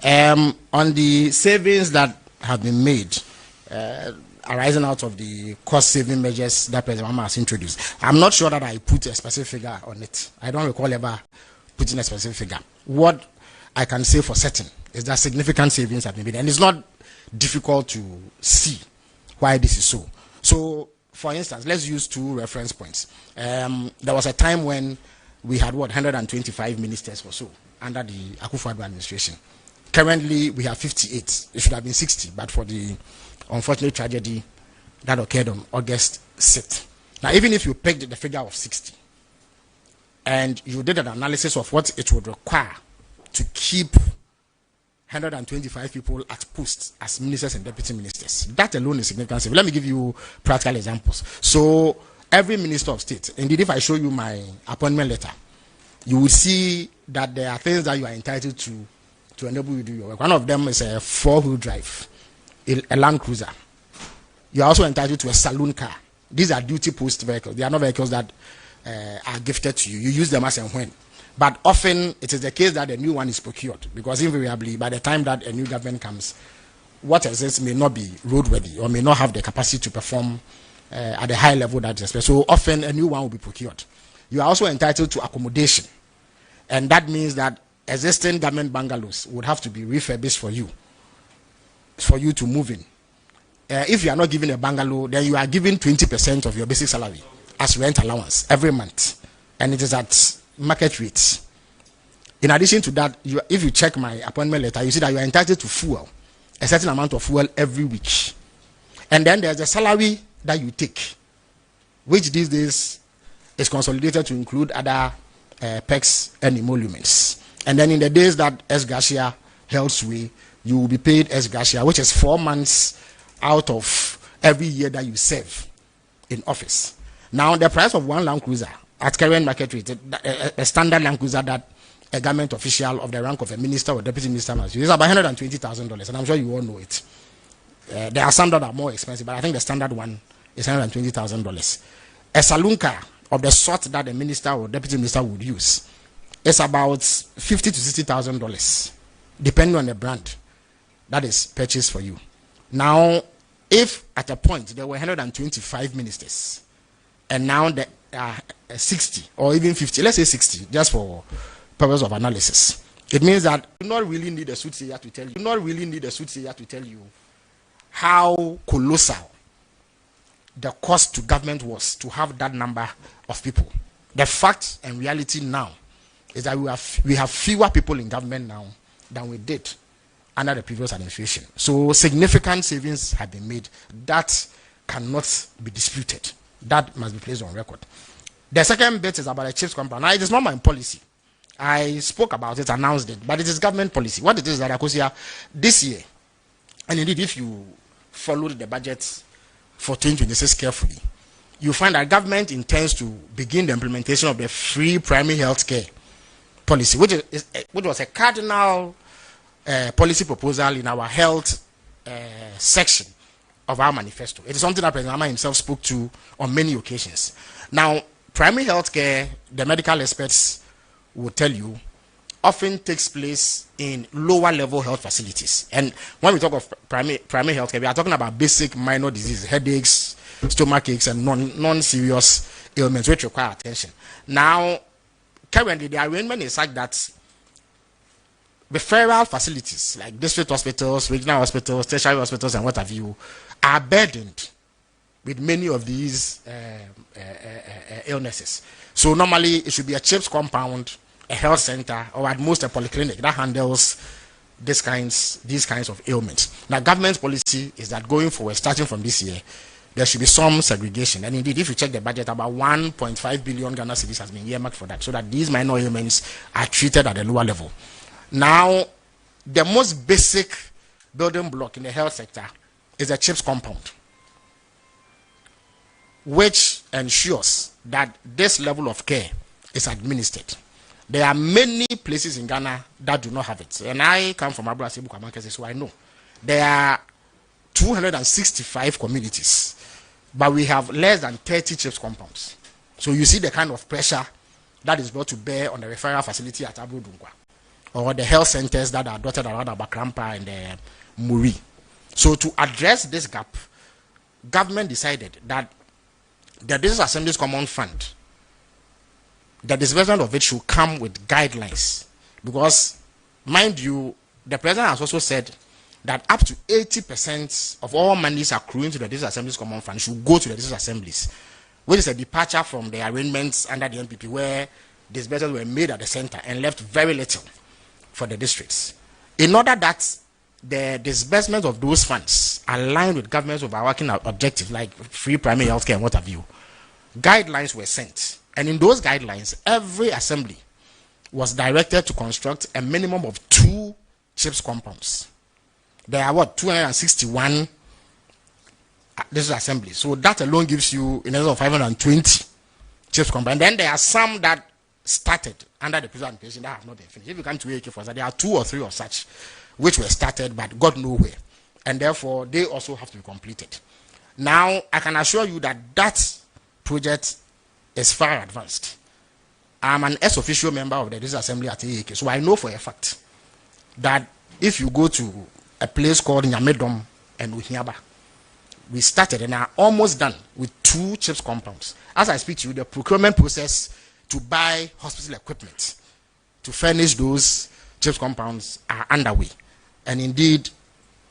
On the savings that have been made, arising out of the cost-saving measures that President Mahama has introduced, I'm not sure that I put a specific figure on it. I don't recall ever putting a specific figure. What I can say for certain is that significant savings have been made, and it's not difficult to see why this is so. So, for instance, let's use two reference points. There was a time when we had 125 ministers or so under the Akufo-Addo administration. Currently, we have 58. It should have been 60, but for the unfortunate tragedy that occurred on August 6th. Now, even if you picked the figure of 60, and you did an analysis of what it would require to keep 125 people at posts as ministers and deputy ministers, that alone is significant. Let me give you practical examples. So, every minister of state, indeed, if I show you my appointment letter, you will see that there are things that you are entitled to enable you to do your work. One of them is a 4-wheel drive, a Land Cruiser. You are also entitled to a saloon car. These are duty post vehicles. They are not vehicles that are gifted to you. You use them as and when. But often it is the case that a new one is procured, because invariably by the time that a new government comes, what exists may not be roadworthy or may not have the capacity to perform at the high level that is expected. So often a new one will be procured. You are also entitled to accommodation, and that means that existing government bungalows would have to be refurbished for you to move in. If you are not given a bungalow, then you are given 20% of your basic salary as rent allowance every month, and it is at market rates. In addition to that, if you check my appointment letter, you see that you are entitled to fuel, a certain amount of fuel every week. And then there's a salary that you take, which these days is consolidated to include other perks and emoluments. And then in the days that ex-gratia held sway, you will be paid ex-gratia, which is 4 months out of every year that you serve in office. Now, the price of one Land Cruiser at current market rate, a standard Land Cruiser that a government official of the rank of a minister or deputy minister must use, is about $120,000, and I'm sure you all know it. There are some that are more expensive, but I think the standard one is $120,000. A saloon car of the sort that the minister or deputy minister would use is about $50,000 to $60,000, depending on the brand that is purchased for you. Now, if at a point there were 125 ministers, and now there are 60 or even 50, let's say 60, just for purpose of analysis, it means that you do not really need a soothsayer to tell you. You do not really need a soothsayer to tell you how colossal the cost to government was to have that number of people. The fact and reality now is that we have fewer people in government now than we did under the previous administration. So significant savings have been made. That cannot be disputed. That must be placed on record. The second bit is about a chips compound. Now, it is not my policy. I spoke about it, announced it, but it is government policy. What it is that Akosia, this year, and indeed if you followed the budget for 2026 carefully, you find that government intends to begin the implementation of the free primary health care policy, which was a cardinal policy proposal in our health section of our manifesto. It is something that President Mahama himself spoke to on many occasions. Now, primary health care, the medical experts will tell you, often takes place in lower level health facilities. And when we talk of primary health care, we are talking about basic minor diseases, headaches, stomach aches, and non-serious ailments which require attention. Now, currently, the arrangement is such that referral facilities like district hospitals, regional hospitals, tertiary hospitals, and what have you, are burdened with many of these illnesses. So normally, it should be a CHIPS compound, a health center, or at most a polyclinic that handles these kinds of ailments. Now, government's policy is that going forward, starting from this year, there should be some segregation. And indeed, if you check the budget, about 1.5 billion Ghana cedis has been earmarked for that, so that these minor ailments are treated at a lower level. Now, the most basic building block in the health sector is a CHIPS compound, which ensures that this level of care is administered. There are many places in Ghana that do not have it. And I come from Abuasi Bukamakese, so I know. There are 265 communities, but we have less than 30 CHIPS compounds. So you see the kind of pressure that is brought to bear on the referral facility at Abu Dunkwa. or the health centers that are dotted around Abakrampa and Muri. So to address this gap, government decided that the District Assembly's Common Fund, the disbursement of it should come with guidelines, because, mind you, the president has also said that up to 80% of all monies accruing to the District Assembly's Common Fund should go to the District Assemblies, which is a departure from the arrangements under the NPP where disbursements were made at the center and left very little for the districts. In order that the disbursement of those funds aligned with government's overarching objective, like free primary health care and what have you, guidelines were sent. And in those guidelines, every assembly was directed to construct a minimum of 2 CHIPS compounds. There are 261 district assemblies. So that alone gives you in excess of 520 CHIPS compounds. And then there are some that started under the previous administration that have not been finished. If you come to AK for that, there are 2 or 3 of such which were started but got nowhere. And therefore, they also have to be completed. Now, I can assure you that that project is far advanced. I'm an ex-official member of the District Assembly at AAK, so I know for a fact that if you go to a place called Nyamedom and Uhiaba, we started and are almost done with 2 CHIPS compounds. As I speak to you, the procurement process to buy hospital equipment to furnish those CHIPS compounds are underway. And indeed,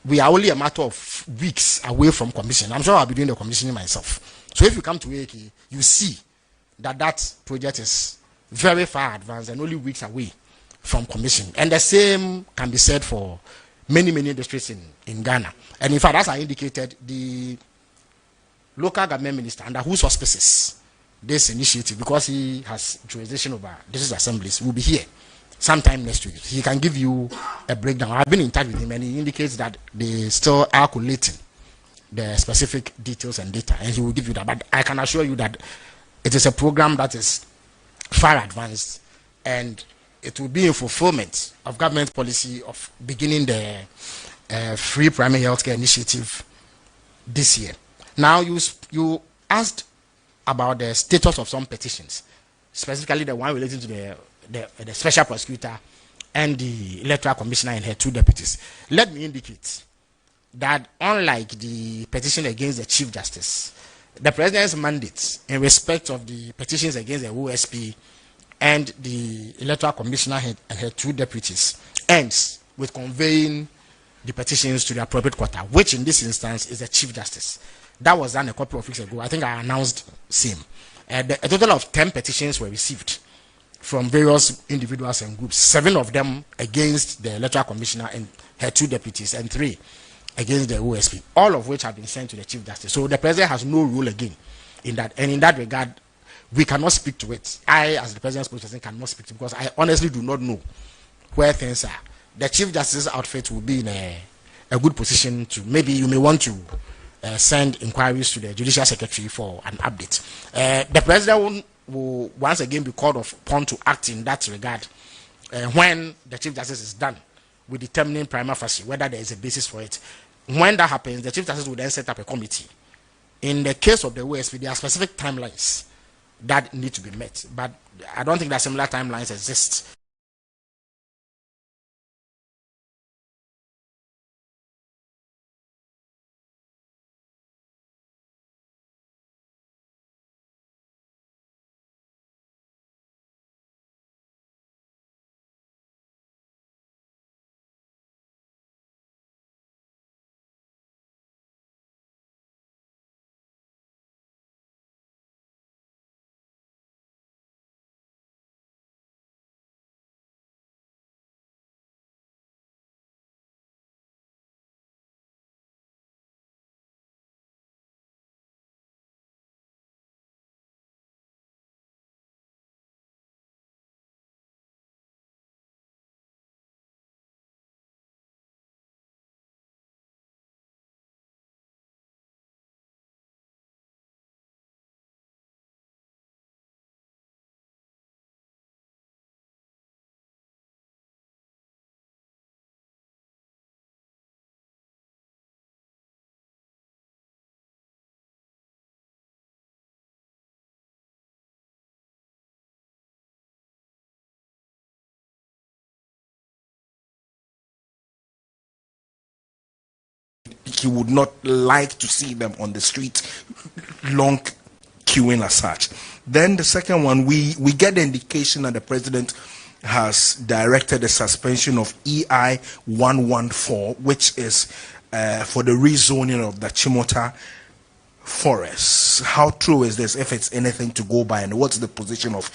we are only a matter of weeks away from commission. I'm sure I'll be doing the commissioning myself. So if you come to AAK, you see that that project is very far advanced and only weeks away from commission. And the same can be said for many districts in Ghana. And in fact, as I indicated, the local government minister, under whose auspices this initiative, because he has jurisdiction over district assemblies, will be here sometime next week. He can give you a breakdown. I've been in touch with him and he indicates that they still are collating the specific details and data, and he will give you that. But I can assure you that it is a program that is far advanced, and it will be in fulfillment of government policy of beginning the free primary healthcare initiative this year. Now, you asked about the status of some petitions, specifically the one relating to the special prosecutor and the electoral commissioner and her 2 deputies. Let me indicate that unlike the petition against the Chief Justice, the President's mandate in respect of the petitions against the OSP and the electoral commissioner and her 2 deputies ends with conveying the petitions to the appropriate quarter, which in this instance is the Chief Justice. That was done a couple of weeks ago. I think I announced same. A total of 10 petitions were received from various individuals and groups, 7 of them against the electoral commissioner and her 2 deputies, and 3 against the OSP, all of which have been sent to the Chief Justice. So the President has no role again in that, and in that regard, we cannot speak to it. I, as the President's spokesperson, cannot speak to it because I honestly do not know where things are. The Chief Justice's outfit will be in a good position to, maybe you may want to send inquiries to the Judicial Secretary for an update. The President will once again be called upon to act in that regard when the Chief Justice is done with determining prima facie whether there is a basis for it. When that happens, the Chief Justice will then set up a committee. In the case of the OSP, there are specific timelines that need to be met, but I don't think that similar timelines exist he would not like to see them on the street, long queuing as such. Then the second one, we get the indication that the president has directed the suspension of EI 114, which is for the rezoning of the Chimota forests. How true is this, if it's anything to go by, and what's the position of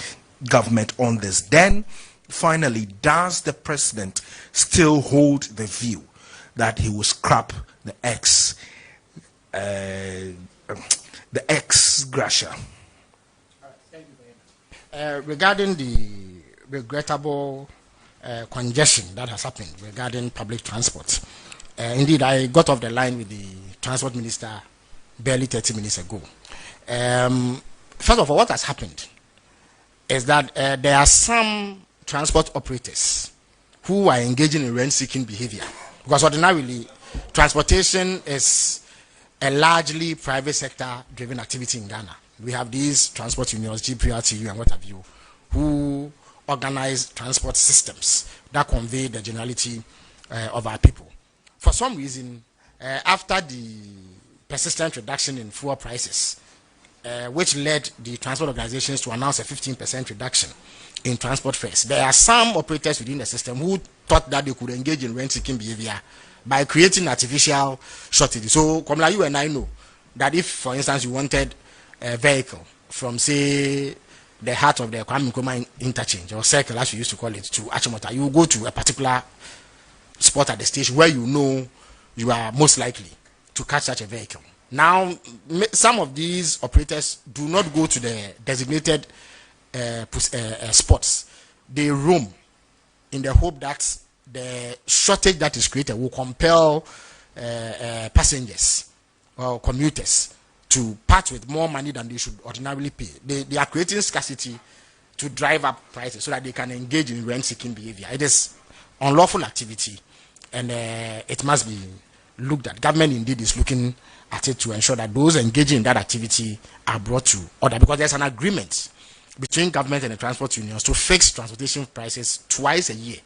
government on this? Then finally, does the president still hold the view that he will scrap the ex-gratia? Regarding the regrettable congestion that has happened regarding public transport, indeed, I got off the line with the transport minister barely 30 minutes ago. First of all, what has happened is that there are some transport operators who are engaging in rent-seeking behavior, because ordinarily transportation is a largely private sector-driven activity in Ghana. We have these transport unions, GPRTU and what have you, who organize transport systems that convey the generality of our people. For some reason, after the persistent reduction in fuel prices, which led the transport organizations to announce a 15% reduction in transport fares, there are some operators within the system who thought that they could engage in rent-seeking behavior by creating artificial shortages. So, Komla, you and I know that if, for instance, you wanted a vehicle from, say, the heart of the Kwame Nkrumah interchange, or circle as we used to call it, to Achimota, you go to a particular spot at the station where you know you are most likely to catch such a vehicle. Now, some of these operators do not go to the designated spots. They roam in the hope that the shortage that is created will compel passengers or commuters to part with more money than they should ordinarily pay. They are creating scarcity to drive up prices so that they can engage in rent-seeking behavior. It is unlawful activity, and it must be looked at. Government indeed is looking at it to ensure that those engaging in that activity are brought to order, because there's an agreement between government and the transport unions to fix transportation prices twice a year,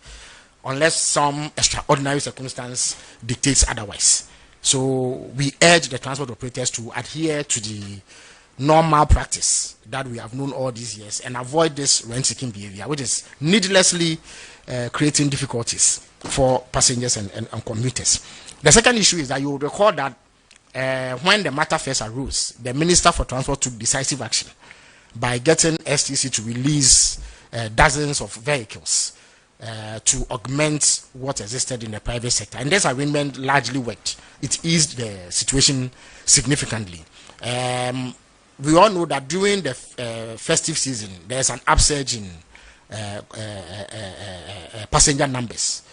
unless some extraordinary circumstance dictates otherwise. So we urge the transport operators to adhere to the normal practice that we have known all these years and avoid this rent-seeking behavior, which is needlessly creating difficulties for passengers and commuters. The second issue is that you will recall that when the matter first arose, the Minister for Transport took decisive action by getting STC to release dozens of vehicles to augment what existed in the private sector. And this arrangement largely worked. It eased the situation significantly. We all know that during the festive season, there's an upsurge in passenger numbers.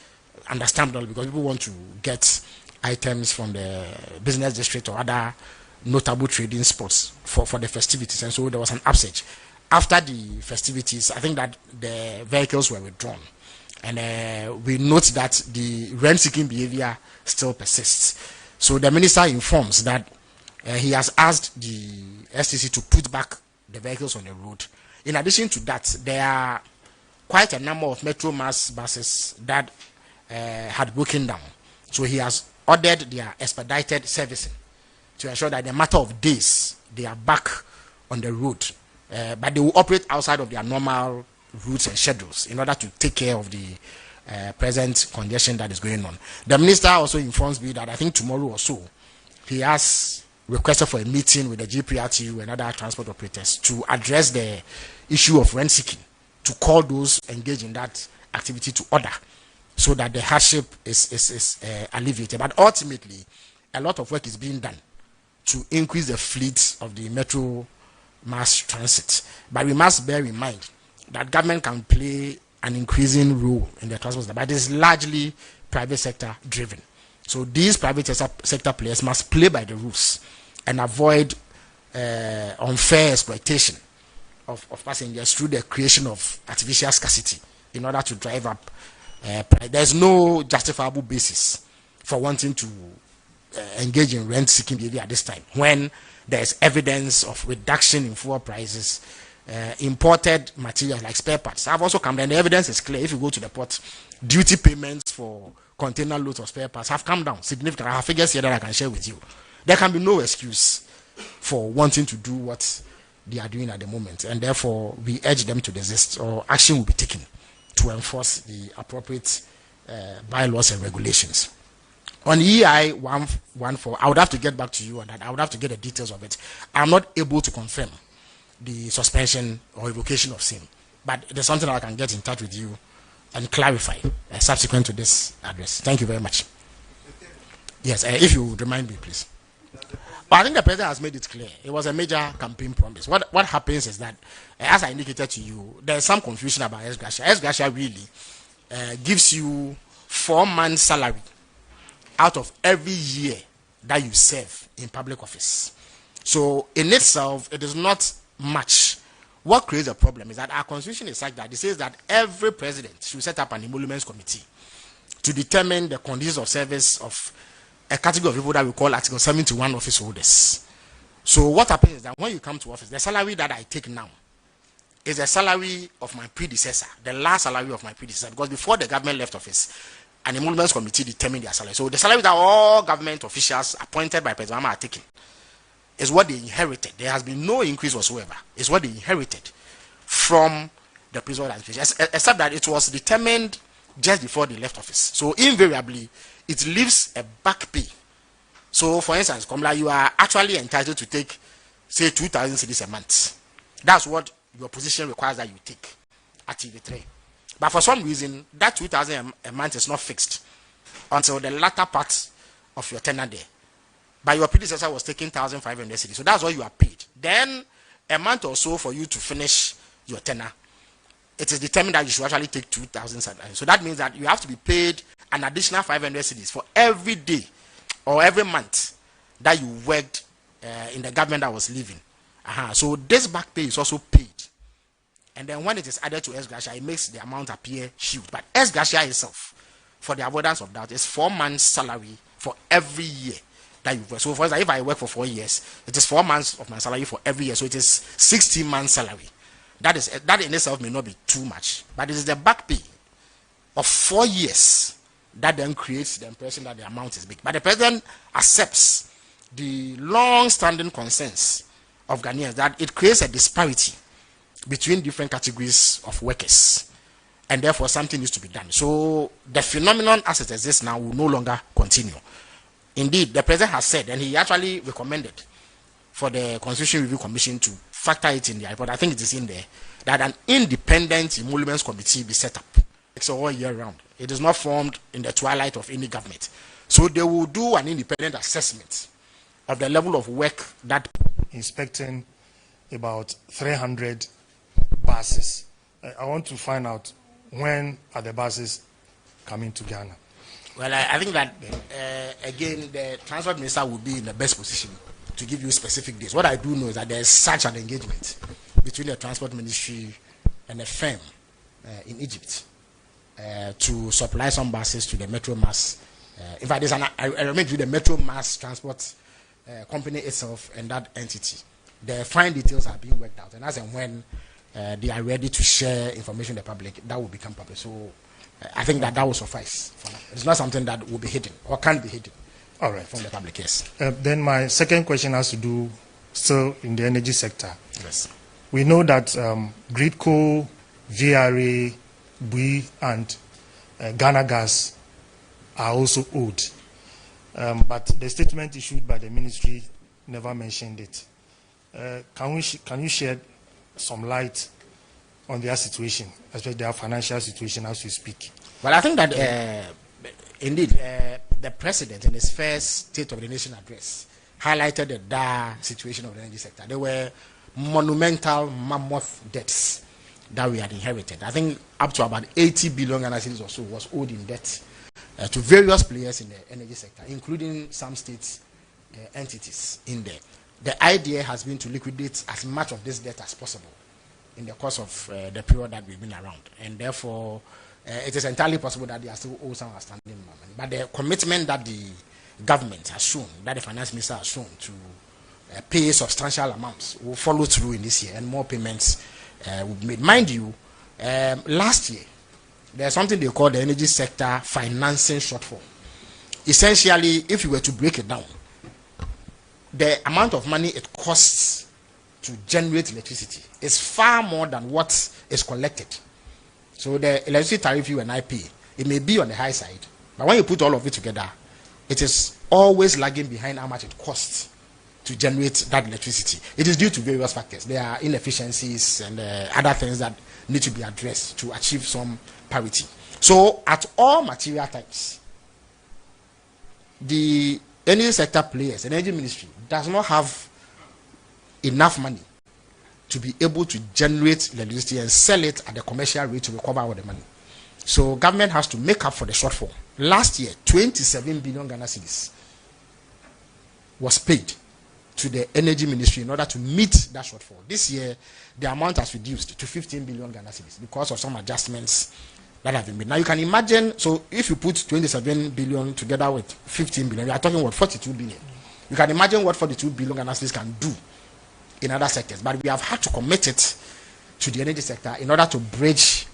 Understandable, because people want to get items from the business district or other notable trading spots for the festivities, and so there was an upsurge. After the festivities, I think that the vehicles were withdrawn, and we note that the rent-seeking behavior still persists. So the minister informs that he has asked the STC to put back the vehicles on the road. In addition to that, there are quite a number of Metro Mass buses that had broken down. So he has ordered their expedited servicing to ensure that in a matter of days they are back on the road, but they will operate outside of their normal routes and schedules in order to take care of the present congestion that is going on. The minister also informs me that I think tomorrow or so he has requested for a meeting with the GPRTU and other transport operators to address the issue of rent seeking, to call those engaged in that activity to order, so that the hardship is alleviated. But ultimately, a lot of work is being done to increase the fleet of the Metro Mass Transit. But we must bear in mind that government can play an increasing role in the transport sector, but it is largely private sector driven. So these private sector players must play by the rules and avoid unfair exploitation of passengers through the creation of artificial scarcity in order to drive up price. There's no justifiable basis for wanting to engage in rent-seeking behavior at this time, when there's evidence of reduction in fuel prices, imported materials like spare parts have also come, and the evidence is clear. If you go to the port, duty payments for container loads of spare parts have come down significantly. I have figures here that I can share with you. There can be no excuse for wanting to do what they are doing at the moment, and therefore we urge them to desist, or action will be taken to enforce the appropriate bylaws and regulations. On EI 114, I would have to get back to you on that. I would have to get the details of it. I'm not able to confirm the suspension or revocation of SIM, but it is something that I can get in touch with you and clarify subsequent to this address. Thank you very much. Yes, if you would remind me, please. But I think the president has made it clear. It was a major campaign promise. What happens is that, as I indicated to you, there's some confusion about ex-gratia. Ex-gratia really gives you 4 months' salary out of every year that you serve in public office. So in itself, it is not much. What creates a problem is that our constitution is such that it says that every president should set up an emoluments committee to determine the conditions of service of a category of people that we call Article 71 office holders. So what happens is that when you come to office, the salary that I take now is the salary of my predecessor, the last salary of my predecessor, because before the government left office, an emoluments committee determined their salary. So the salary that all government officials appointed by President Mahama are taking is what they inherited. There has been no increase whatsoever. It's what they inherited from the previous administration, except that it was determined just before they left office. So invariably, it leaves a back pay. So for instance, Komla, you are actually entitled to take, say, 2,000 cedis a month. That's what your position requires that you take at TV3. But for some reason, that 2,000 a month is not fixed until the latter part of your tenure there. But your predecessor was taking 1,500 cedis, so that's what you are paid. Then a month or so for you to finish your tenure, it is determined that you should actually take 2,000 cedis. So that means that you have to be paid an additional 500 cedis for every day or every month that you worked in the government that was leaving. So this back pay is also paid. And then when it is added to ex-gratia, it makes the amount appear huge. But ex-gratia itself, for the avoidance of doubt, is 4 months' salary for every year that you work. So for example, if I work for 4 years, it is 4 months of my salary for every year. So it is 16 months' salary. That in itself may not be too much, but it is the back pay of 4 years that then creates the impression that the amount is big. But the president accepts the long-standing concerns of Ghanaians that it creates a disparity between different categories of workers, and therefore something needs to be done. So the phenomenon as it exists now will no longer continue. Indeed, the president has said, and he actually recommended for the Constitution Review Commission to factor it in the report, I think it is in there, that an independent emoluments committee be set up. It's all year round. It is not formed in the twilight of any government. So they will do an independent assessment of the level of work that inspecting about 300 buses. I want to find out, when are the buses coming to Ghana? Well, I think that, again, the transport minister will be in the best position to give you specific dates. What I do know is that there is such an engagement between the transport ministry and a firm in Egypt to supply some buses to the Metro Mass. In fact, there's an arrangement with the Metro Mass Transport company itself and that entity. The fine details are being worked out, and as and when they are ready to share information with the public, that will become public. So I think that will suffice for now. It's not something that will be hidden or can't be hidden. All right, from the public, yes. Then my second question has to do still in the energy sector. Yes. We know that Gridco, VRA, BUI, and Ghana Gas are also owed. But the statement issued by the ministry never mentioned it. Can you shed some light on their situation, especially their financial situation as we speak? Well, I think that indeed the president in his first State of the Nation address highlighted the dire situation of the energy sector. There were monumental, mammoth debts that we had inherited. I think up to about 80 billion Ghana cedis or so was owed in debt to various players in the energy sector, including some state entities in there. The idea has been to liquidate as much of this debt as possible in the course of the period that we've been around, and therefore it is entirely possible that they are still owe some outstanding money. But the commitment that the government has shown, that the finance minister has shown to pay substantial amounts, will follow through in this year, and more payments will be made. Mind you, last year there's something they call the energy sector financing shortfall. Essentially, if you were to break it down, the amount of money it costs to generate electricity is far more than what is collected. So the electricity tariff you and I pay, it may be on the high side, but when you put all of it together, it is always lagging behind how much it costs to generate that electricity. It is due to various factors. There are inefficiencies and other things that need to be addressed to achieve some parity. So at all material types, the energy sector players, the energy ministry, does not have enough money to be able to generate electricity and sell it at the commercial rate to recover all the money. So government has to make up for the shortfall. Last year, 27 billion Ghana cedis was paid to the energy ministry in order to meet that shortfall. This year, the amount has reduced to 15 billion Ghana cedis because of some adjustments that have been made. Now you can imagine, so if you put 27 billion together with 15 billion, you are talking about 42 billion. You can imagine what 42 billion Ghana cedis can do in other sectors, but we have had to commit it to the energy sector in order to bridge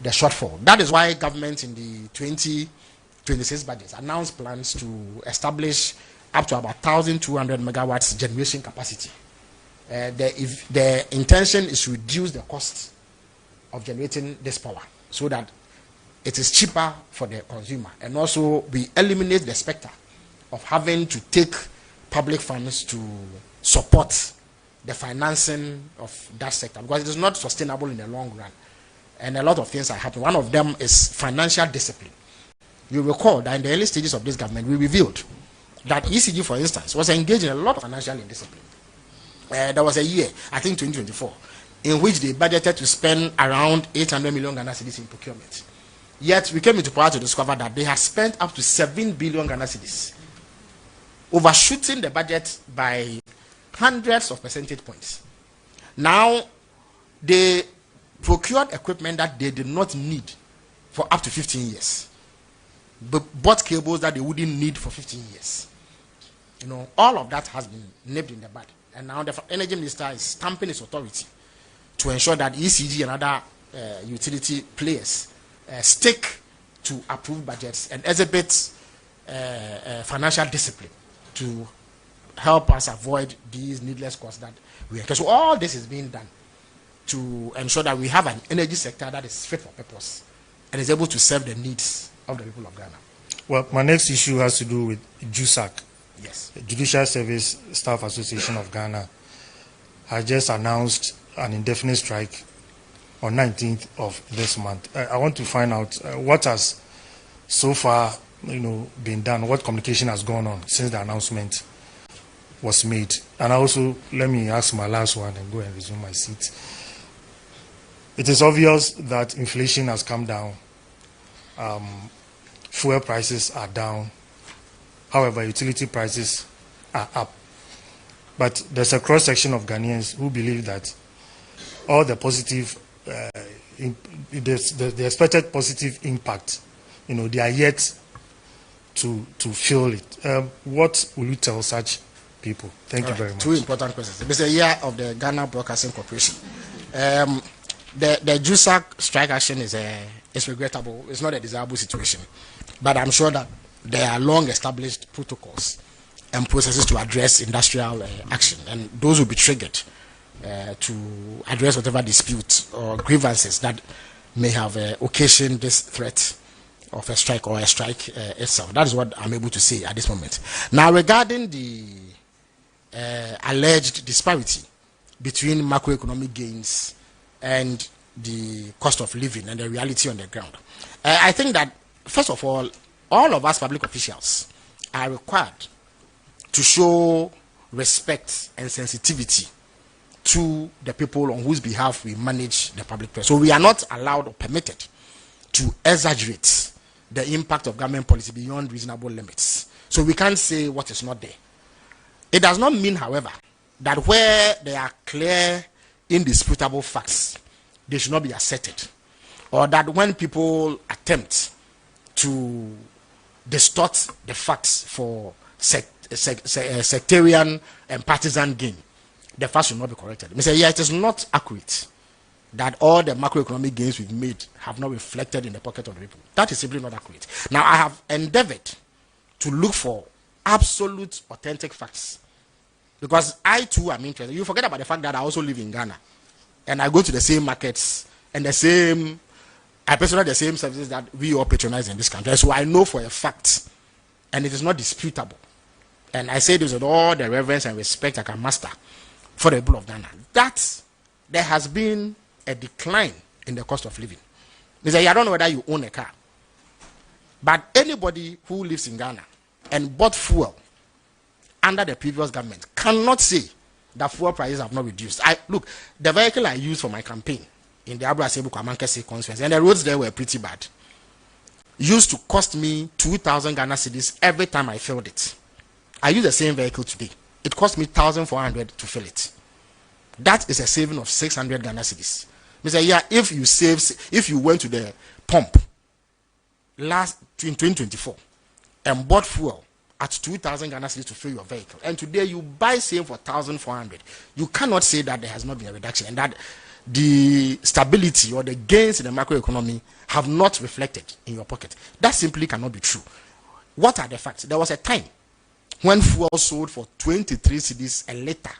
the shortfall. That is why government in the 2026 budget announced plans to establish up to about 1,200 megawatts generation capacity. The intention is to reduce the cost of generating this power so that it is cheaper for the consumer, and also we eliminate the specter of having to take public funds to support the financing of that sector, because it is not sustainable in the long run, and a lot of things are happening. One of them is financial discipline. You recall that in the early stages of this government, we revealed that ECG, for instance, was engaged in a lot of financial indiscipline. There was a year, I think 2024, in which they budgeted to spend around 800 million Ghana cedis in procurement. Yet we came into power to discover that they had spent up to 7 billion Ghana cedis, overshooting the budget by hundreds of percentage points. Now, they procured equipment that they did not need for up to 15 years, but bought cables that they wouldn't need for 15 years. You know, all of that has been nipped in the bud. And now the energy minister is stamping his authority to ensure that ECG and other utility players stick to approved budgets and exhibit financial discipline to help us avoid these needless costs that we incur. So all this is being done to ensure that we have an energy sector that is fit for purpose and is able to serve the needs of the people of Ghana. Well, my next issue has to do with JUSAC. Yes. The Judicial Service Staff Association of Ghana has just announced an indefinite strike on 19th of this month. I want to find out what has so far, been done, what communication has gone on since the announcement was made. And also, let me ask my last one and go and resume my seat. It is obvious that inflation has come down. Fuel prices are down. However, utility prices are up. But there's a cross-section of Ghanaians who believe that all the positive, the expected positive impact, they are yet to feel it. What will you tell such people? Thank you very much. Two important questions. It's a year of the Ghana Broadcasting Corporation. The JUSAC strike action is regrettable. It's not a desirable situation. But I'm sure that there are long-established protocols and processes to address industrial action, and those will be triggered to address whatever disputes or grievances that may have occasioned this threat of a strike or a strike itself. That is what I'm able to say at this moment. Now, regarding the alleged disparity between macroeconomic gains and the cost of living and the reality on the ground, I think that, first of all of us public officials are required to show respect and sensitivity to the people on whose behalf we manage the public press. So we are not allowed or permitted to exaggerate the impact of government policy beyond reasonable limits. So we can't say what is not there. It does not mean, however, that where there are clear, indisputable facts, they should not be asserted. Or that when people attempt to distort the facts for sectarian and partisan gain, the facts should not be corrected. Mr. Yeah, it is not accurate that all the macroeconomic gains we've made have not reflected in the pocket of the people. That is simply not accurate. Now, I have endeavored to look for absolute, authentic facts, because I too am interested. You forget about the fact that I also live in Ghana, and I go to the same markets and I patronize the same services that we all patronize in this country. So I know for a fact, and it is not disputable. And I say this with all the reverence and respect I can muster for the people of Ghana, that there has been a decline in the cost of living. They say, I don't know whether you own a car, but anybody who lives in Ghana and bought fuel under the previous government cannot say that fuel prices have not reduced. Look, the vehicle I used for my campaign in the Abrasebu Kwamankese conference, and the roads there were pretty bad, used to cost me 2,000 Ghana cedis every time I filled it. I use the same vehicle today. It cost me 1,400 to fill it. That is a saving of 600 Ghana cedis. Mr. Yeah, if you went to the pump in 2024 and bought fuel at 2,000 Ghana cedis to fill your vehicle, and today you buy same for 1,400, you cannot say that there has not been a reduction and that the stability or the gains in the macroeconomy have not reflected in your pocket. That simply cannot be true. What are the facts? There was a time when fuel sold for 23 cedis a litre.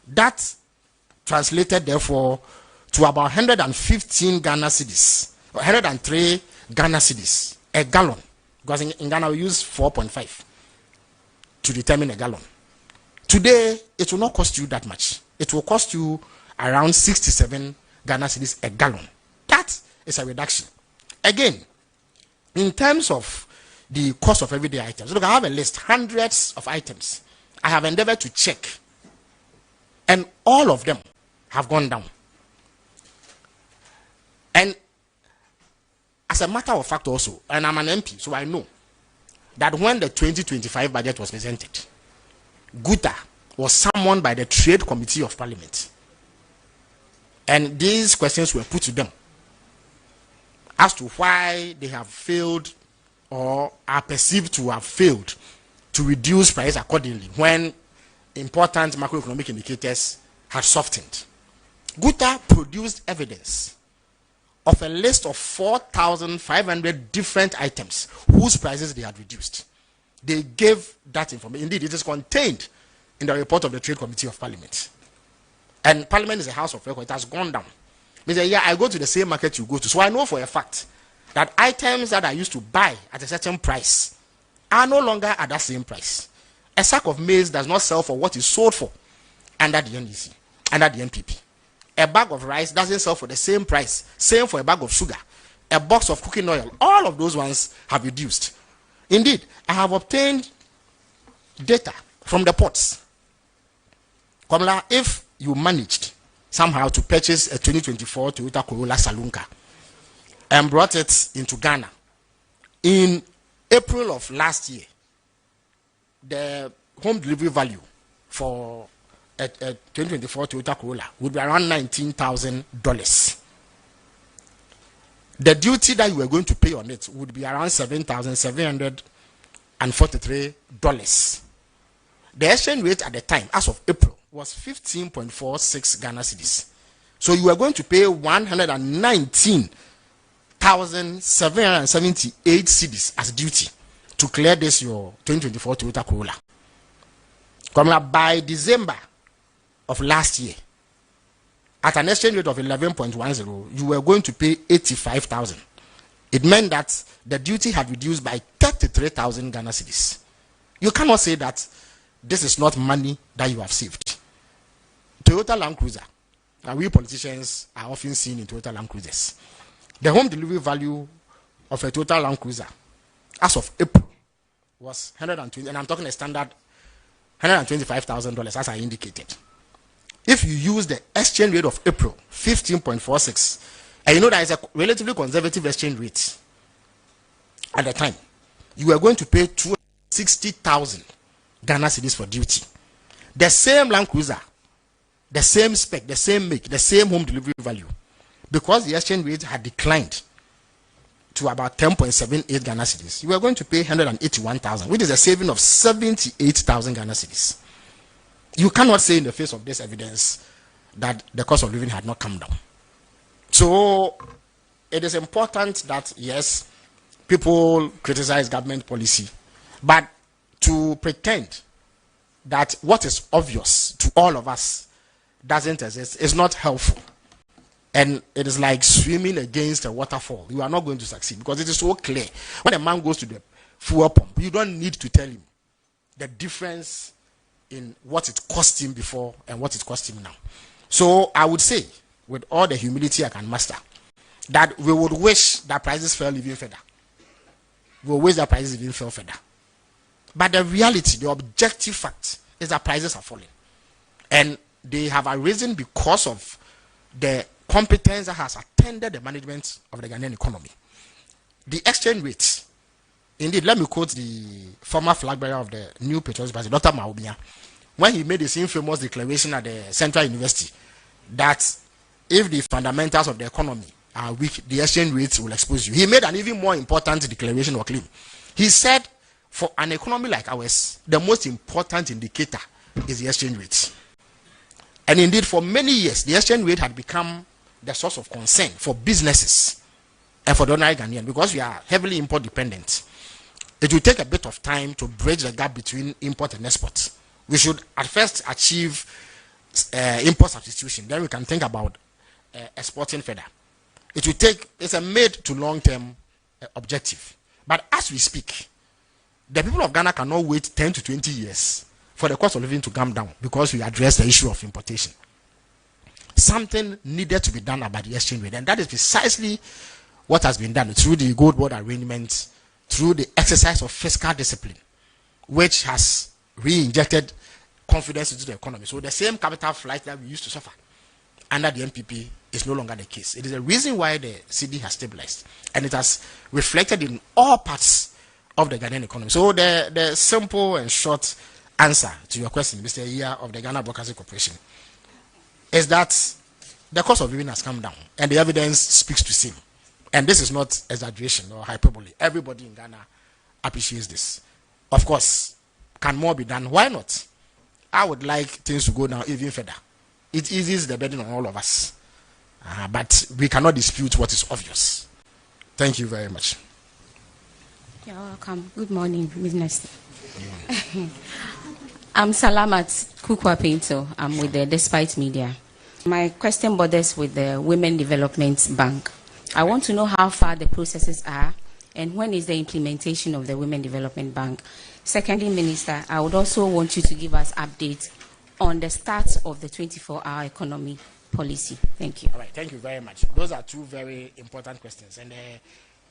That translated, therefore, to about 115 Ghana cedis, 103 Ghana cedis a gallon. Because in Ghana we use 4.5 to determine a gallon. Today, it will not cost you that much. It will cost you around 67 Ghana cedis a gallon. That is a reduction. Again, in terms of the cost of everyday items, look, I have a list, hundreds of items. I have endeavored to check, and all of them have gone down. And as a matter of fact also, and I'm an MP, so I know that when the 2025 budget was presented, Guta was summoned by the Trade Committee of Parliament. And these questions were put to them as to why they have failed or are perceived to have failed to reduce price accordingly when important macroeconomic indicators had softened. Guta produced evidence of a list of 4,500 different items whose prices they had reduced. They gave that information. Indeed, it is contained in the report of the Trade Committee of Parliament. And Parliament is a house of record. It has gone down. They say, yeah, I go to the same market you go to. So I know for a fact that items that I used to buy at a certain price are no longer at that same price. A sack of maize does not sell for what is sold for under the NDC, under the NPP. A bag of rice doesn't sell for the same price. Same for a bag of sugar. A box of cooking oil. All of those ones have reduced. Indeed, I have obtained data from the ports. Komla, if you managed somehow to purchase a 2024 Toyota Corolla Salunka and brought it into Ghana in April of last year, the home delivery value for a 2024 Toyota Corolla would be around $19,000. The duty that you were going to pay on it would be around $7,743. The exchange rate at the time, as of April, was 15.46 Ghana cedis. So you were going to pay 119,778 cedis as duty to clear this your 2024 Toyota Corolla. By December of last year, at an exchange rate of 11.10, you were going to pay 85,000. It meant that the duty had reduced by 33,000 Ghana cedis. You cannot say that this is not money that you have saved. Toyota Land Cruiser, and we politicians are often seen in Toyota Land Cruisers. The home delivery value of a Toyota Land Cruiser as of April was 120, and I'm talking a standard $125,000 as I indicated. If you use the exchange rate of April, 15.46, and you know that is a relatively conservative exchange rate at the time, you are going to pay 260,000 Ghana cedis for duty. The same Land Cruiser, the same spec, the same make, the same home delivery value, because the exchange rate had declined to about 10.78 Ghana cedis, you are going to pay 181,000, which is a saving of 78,000 Ghana cedis. You cannot say in the face of this evidence that the cost of living had not come down. So it is important that, yes, people criticize government policy, but to pretend that what is obvious to all of us doesn't exist is not helpful. And it is like swimming against a waterfall. You are not going to succeed because it is so clear. When a man goes to the fuel pump, you don't need to tell him the difference in what it cost him before and what it cost him now. So I would say, with all the humility I can muster, that we would wish that prices fell even further. We would wish that prices even fell further. But the reality, the objective fact, is that prices are falling. And they have arisen because of the competence that has attended the management of the Ghanaian economy. The exchange rate, indeed, let me quote the former flag bearer of the new Petroleum Party, Dr. Maubia, when he made his infamous declaration at the Central University that if the fundamentals of the economy are weak, the exchange rate will expose you. He made an even more important declaration or claim. He said, for an economy like ours, the most important indicator is the exchange rate. And indeed, for many years, the exchange rate had become the source of concern for businesses and for the ordinary Ghanaian because we are heavily import dependent. It will take a bit of time to bridge the gap between import and export. We should at first achieve import substitution. Then we can think about exporting further. It will take, it's a mid to long-term objective. But as we speak, the people of Ghana cannot wait 10 to 20 years for the cost of living to come down because we address the issue of importation. Something needed to be done about the exchange rate, and that is precisely what has been done through the gold board arrangement, through the exercise of fiscal discipline, which has re-injected confidence into the economy. So the same capital flight that we used to suffer under the NPP is no longer the case. It is the reason why the CD has stabilized, and it has reflected in all parts of the Ghanaian economy. So the simple and short answer to your question, Mr. Iya of the Ghana Broadcasting Corporation, is that the cost of living has come down, and the evidence speaks to same. And this is not exaggeration or hyperbole. Everybody in Ghana appreciates this. Of course, can more be done? Why not? I would like things to go down even further. It eases the burden on all of us. But we cannot dispute what is obvious. Thank you very much. You're welcome. Good morning, Minister. I'm Salamat Kukwa-Pinto. I'm with the Despite Media. My question borders with the Women Development Bank. I want to know how far the processes are and when is the implementation of the Women Development Bank. Secondly, Minister, I would also want you to give us updates on the start of the 24-hour economy policy. Thank you. All right, thank you very much. Those are two very important questions. And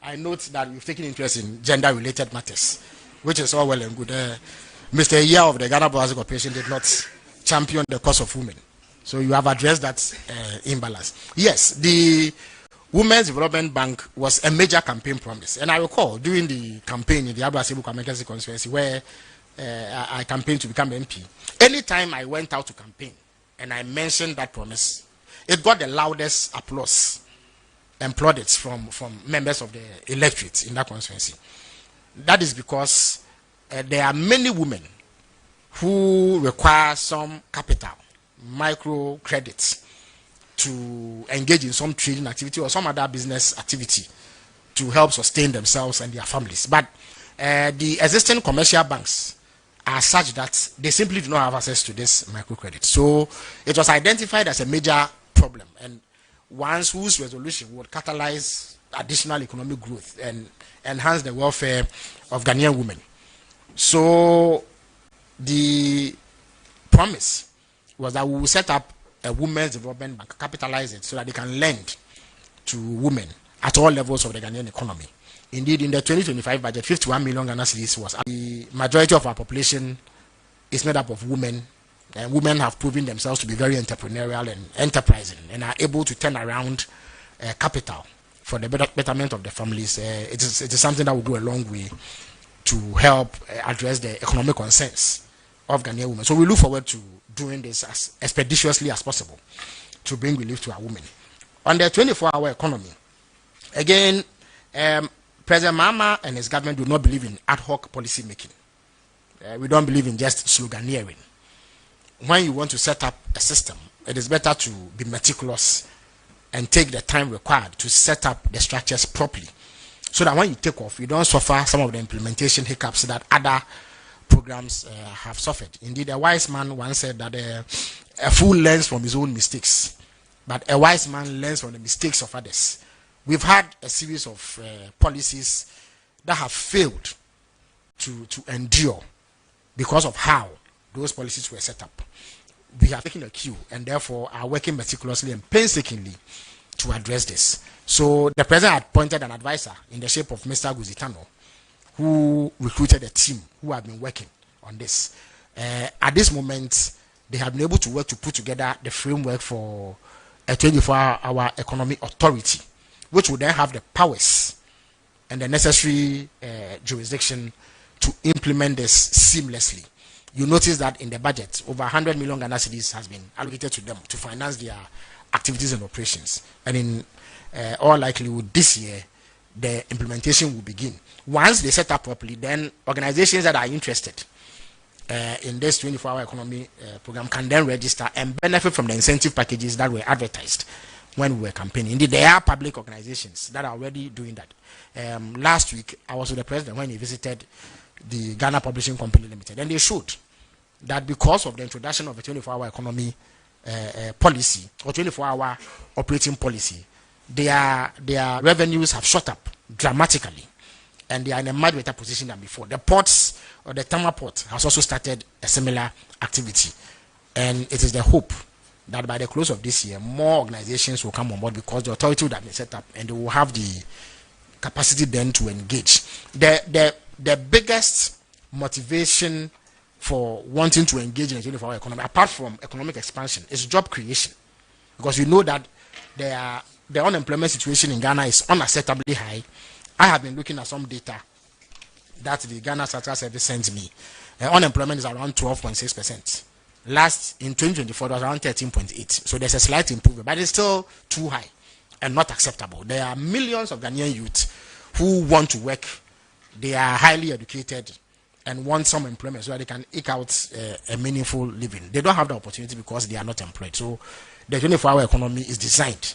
I note that you've taken interest in gender-related matters, which is all well and good. Mr. Iya of the Ghana Broadcasting Corporation did not champion the cause of women. So you have addressed that imbalance. Yes, the Women's Development Bank was a major campaign promise. And I recall during the campaign in the Abrasibu Kwamekasi constituency where I campaigned to become MP. Anytime I went out to campaign and I mentioned that promise, it got the loudest applause and plaudits from members of the electorate in that constituency. That is because there are many women who require some capital, micro credits, to engage in some trading activity or some other business activity to help sustain themselves and their families. But the existing commercial banks are such that they simply do not have access to this microcredit. So it was identified as a major problem, and one whose resolution would catalyze additional economic growth and enhance the welfare of Ghanaian women. So the promise was that we will set up a women's development bank, capitalize it so that they can lend to women at all levels of the Ghanaian economy. Indeed, in the 2025 budget, 51 million Ghana cedis was. The majority of our population is made up of women, and women have proven themselves to be very entrepreneurial and enterprising and are able to turn around capital for the betterment of the families. It is something that will go a long way to help address the economic concerns of Ghanaian women. So we look forward to doing this as expeditiously as possible to bring relief to our women. On the 24-hour economy, again, President Mahama and his government do not believe in ad hoc policy making. We don't believe in just sloganeering. When you want to set up a system, it is better to be meticulous and take the time required to set up the structures properly, so that when you take off, you don't suffer some of the implementation hiccups that other programs have suffered. Indeed, a wise man once said that a fool learns from his own mistakes, but a wise man learns from the mistakes of others. We've had a series of policies that have failed to endure because of how those policies were set up. We have taken a cue and therefore are working meticulously and painstakingly to address this. So the president had appointed an advisor in the shape of Mr. Guzitano, who recruited a team who have been working on this. At this moment, they have been able to work to put together the framework for a 24-hour economy authority, which would then have the powers and the necessary jurisdiction to implement this seamlessly. You notice that in the budget, over 100 million Ghana cedis has been allocated to them to finance their activities and operations. And in all likelihood, this year, the implementation will begin. Once they set up properly, then organizations that are interested in this 24-hour economy program can then register and benefit from the incentive packages that were advertised when we were campaigning. Indeed, there are public organizations that are already doing that. Last week, I was with the president when he visited the Ghana Publishing Company Limited, and they showed that because of the introduction of a 24-hour economy policy or 24-hour operating policy, their revenues have shot up dramatically, and they are in a much better position than before. The ports, or the Tama port, has also started a similar activity, and it is the hope that by the close of this year, more organizations will come on board because the authority would have been set up, and they will have the capacity then to engage. The biggest motivation for wanting to engage in a 24-hour economy, apart from economic expansion, is job creation, because we know that the unemployment situation in Ghana is unacceptably high. I have been looking at some data that the Ghana Statistical Service sent me. Unemployment is around 12.6%. Last, in 2024, it was around 13.8%. So there's a slight improvement, but it's still too high and not acceptable. There are millions of Ghanaian youth who want to work. They are highly educated and want some employment so that they can eke out a meaningful living. They don't have the opportunity because they are not employed. So the 24-hour economy is designed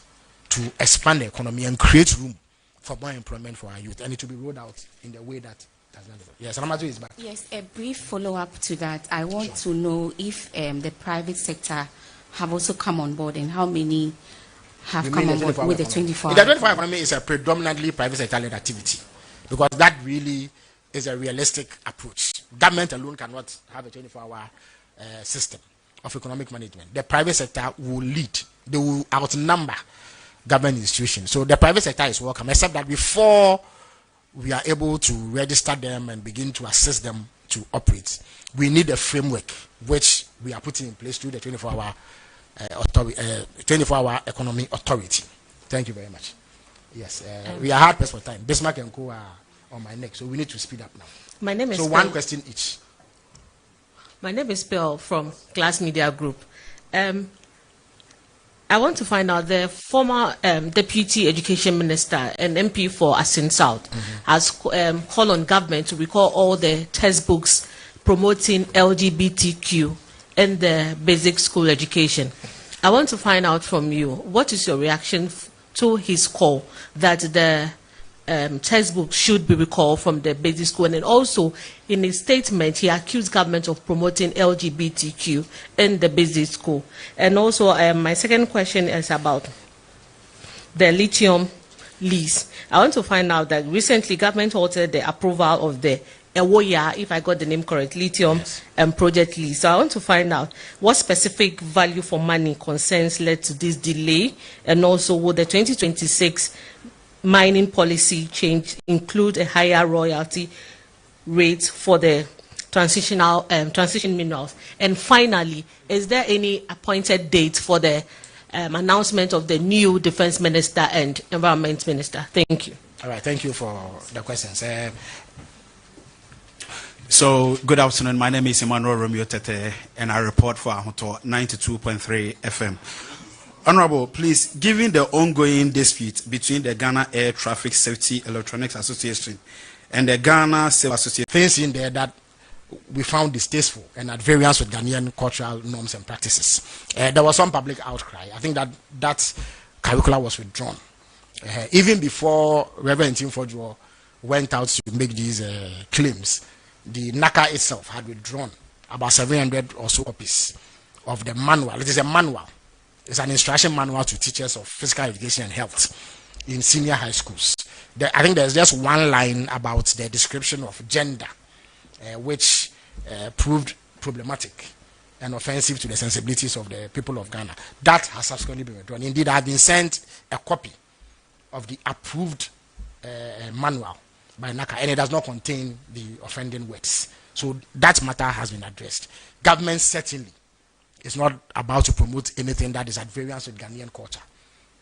to expand the economy and create room for more employment for our youth, and it will be rolled out in the way that has been done. Yes, Ramatu is back. Yes, a brief follow-up to that. I want to know if the private sector have also come on board, and how many have come on board with the 24-hour. The 24-hour economy is a predominantly private sector-led activity, because that really is a realistic approach. Government alone cannot have a 24-hour system of economic management. The private sector will lead. They will outnumber government institutions. So the private sector is welcome, except that before we are able to register them and begin to assist them to operate, we need a framework which we are putting in place through the 24-hour 24-hour economy authority. Thank you very much. Yes, we are hard pressed for time. Bismarck and Co are on my neck, so we need to speed up now. My name is so one question each. My name is Pearl from Glass Media Group. I want to find out, the former Deputy Education Minister and MP for Asin South has called on government to recall all the textbooks promoting LGBTQ in the basic school education. I want to find out from you, what is your reaction to his call that the textbooks should be recalled from the basic school? And then also, in his statement, he accused government of promoting LGBTQ in the basic school. And also, my second question is about the lithium lease. I want to find out that recently government altered the approval of the Ewoya, if I got the name correct, lithium project lease. So I want to find out what specific value for money concerns led to this delay, and also would the 2026 mining policy change include a higher royalty rate for the transition minerals? And finally, is there any appointed date for the announcement of the new defense minister and environment minister? Thank you. All right, thank you for the questions. So, good afternoon. My name is Emmanuel Romeo Tete, and I report for Ahoto 92.3 FM. Honorable, please, given the ongoing dispute between the Ghana Air Traffic Safety Electronics Association and the Ghana Civil Association, things in there that we found distasteful and at variance with Ghanaian cultural norms and practices. There was some public outcry. I think that curricula was withdrawn. Even before Reverend Tim Fodjo went out to make these claims, the NACA itself had withdrawn about 700 or so copies of the manual. It is a manual. It's an instruction manual to teachers of physical education and health in senior high schools. I think there's just one line about the description of gender, which proved problematic and offensive to the sensibilities of the people of Ghana. That has subsequently been withdrawn. Indeed, I have been sent a copy of the approved manual by NACA, and it does not contain the offending words. So that matter has been addressed. Government certainly is not about to promote anything that is at variance with Ghanaian culture.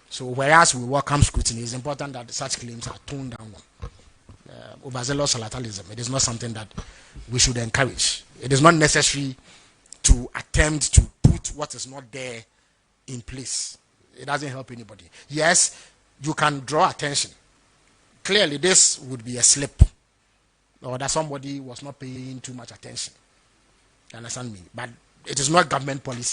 So whereas we welcome scrutiny, it's important that such claims are toned down. Overzealous salatalism, it is not something that we should encourage. It is not necessary to attempt to put what is not there in place. It doesn't help anybody. Yes, you can draw attention. Clearly, this would be a slip, or that somebody was not paying too much attention. You understand me? But it is not government policy